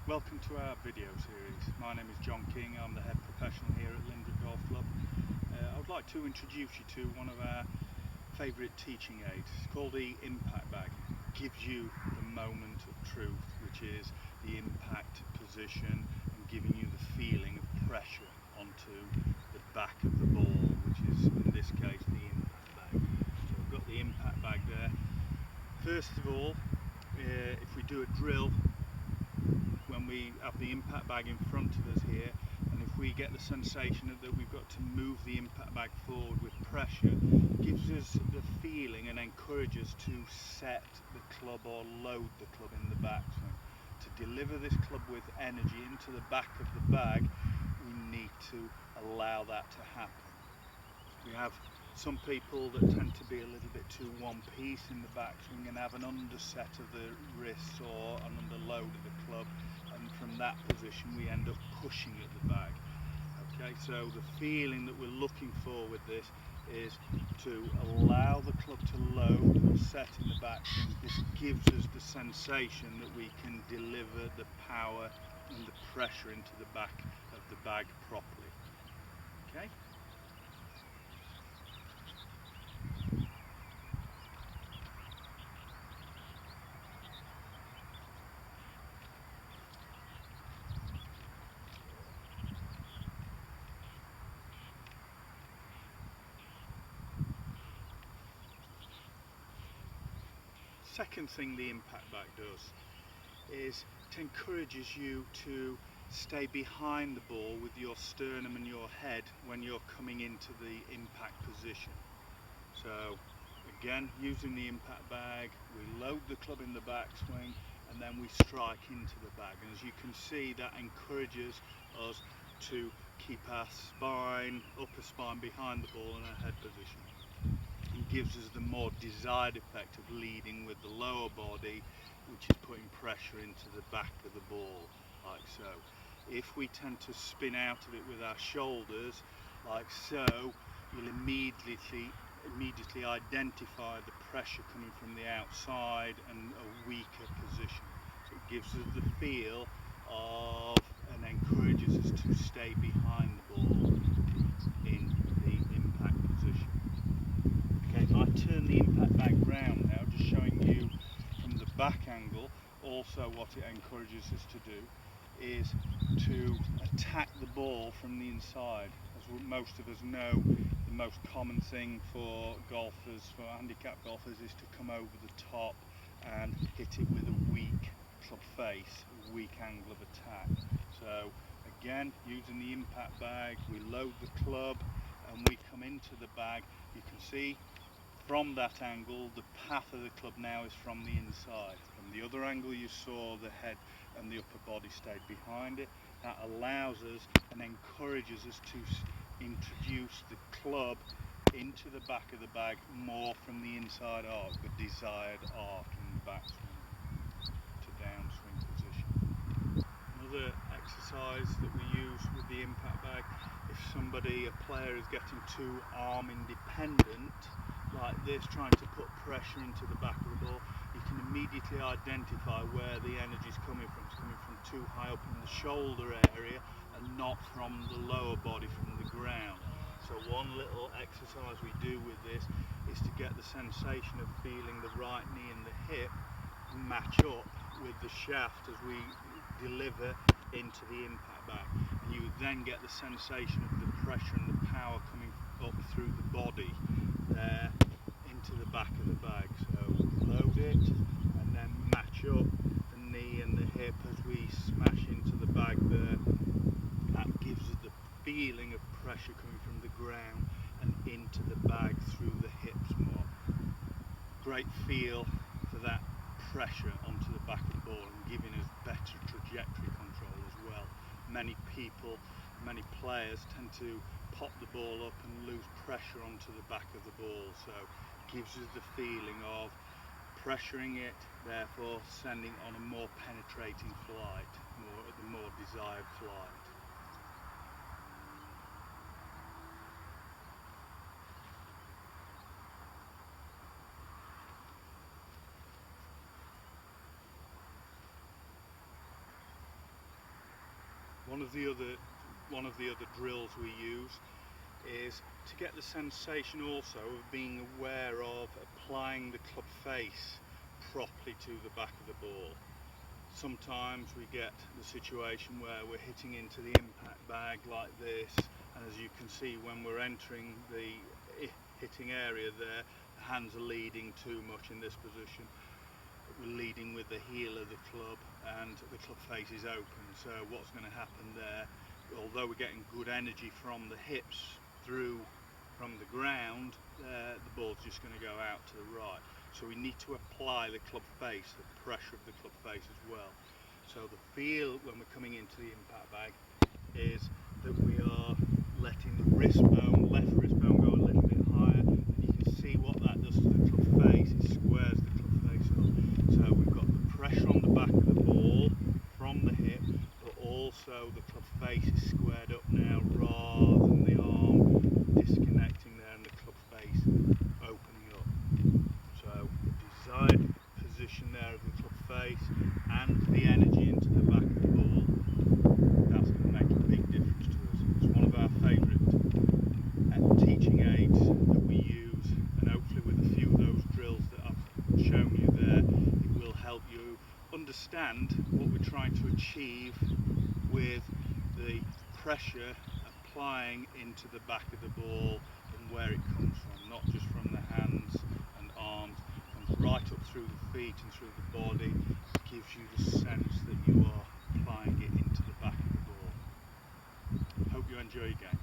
Welcome to our video series. My name is John King, I'm the head professional here at Lindrup Golf Club. I would like to introduce you to one of our favourite teaching aids. It's called the impact bag. It gives you the moment of truth, which is the impact position and giving you the feeling of pressure onto the back of the ball, which is in this case the impact bag. So I've got the impact bag there. First of all, if we do a drill, when we have the impact bag in front of us here, and if we get the sensation that we've got to move the impact bag forward with pressure, it gives us the feeling and encourages to set the club or load the club in the backswing. To deliver this club with energy into the back of the bag, we need to allow that to happen. We have some people that tend to be a little bit too one piece in the backswing and have an underset of the wrists or an underload of the club, and from that position we end up pushing at the bag. Okay, so the feeling that we're looking for with this is to allow the club to load or set in the backswing. This gives us the sensation that we can deliver the power and the pressure into the back of the bag properly. Okay. Second thing the impact bag does is it encourages you to stay behind the ball with your sternum and your head when you're coming into the impact position. So again, using the impact bag, we load the club in the backswing and then we strike into the bag, and as you can see, that encourages us to keep our spine, upper spine behind the ball in our head position. Gives us the more desired effect of leading with the lower body, which is putting pressure into the back of the ball, like so. If we tend to spin out of it with our shoulders, like so, you'll immediately identify the pressure coming from the outside and a weaker position. So it gives us the feel of and encourages us to stay behind the ball in the impact position. If I turn the impact bag round now, just showing you from the back angle, also what it encourages us to do is to attack the ball from the inside. As most of us know, the most common thing for golfers, for handicap golfers, is to come over the top and hit it with a weak club face, a weak angle of attack. So again, using the impact bag, we load the club and we come into the bag. You can see from that angle, the path of the club now is from the inside. From the other angle, you saw the head and the upper body stayed behind it. That allows us and encourages us to introduce the club into the back of the bag more from the inside arc, the desired arc in the backswing to downswing position. Another exercise that we use with the impact bag, if somebody, a player, is getting too arm independent, like this, trying to put pressure into the back of the ball, you can immediately identify where the energy is coming from. It's coming from too high up in the shoulder area and not from the lower body, from the ground. So one little exercise we do with this is to get the sensation of feeling the right knee and the hip match up with the shaft as we deliver into the impact bag, and you would then get the sensation of the pressure and the power coming up through the body there into the back of the bag. So load it and then match up the knee and the hip as we smash into the bag there. That gives us the feeling of pressure coming from the ground and into the bag through the hips more. Great feel for that pressure onto the back of the ball and giving us better trajectory control as well. Many people, many players tend to pop the ball up and lose pressure onto the back of the ball, so it gives us the feeling of pressuring it, therefore sending on a more penetrating flight, the more desired flight. One of the other drills we use is to get the sensation also of being aware of applying the club face properly to the back of the ball. Sometimes we get the situation where we're hitting into the impact bag like this, and as you can see, when we're entering the hitting area there, the hands are leading too much in this position. We're leading with the heel of the club and the club face is open, so what's going to happen there, although we're getting good energy from the hips through from the ground, the ball's just going to go out to the right. So we need to apply the club face, the pressure of the club face as well. So the feel when we're coming into the impact bag is that we are letting the wrist bone, left wrist bone, go a little bit higher, and you can see what that does to the club face. It squares the club face up. So we've got the pressure on the back of the ball from the hip, but also the club face is squared up now rather than the arm disconnecting there and the club face opening up. So the desired position there of the club face and the energy into the back of the ball, that's going to make a big difference to us. It's one of our favourite teaching aids that we use, and hopefully with a few of those drills that I've shown you there, it will help you understand what we're trying to achieve with the pressure applying into the back of the ball and where it comes from, not just from the hands and arms, comes right up through the feet and through the body. It gives you the sense that you are applying it into the back of the ball. Hope you enjoy your game.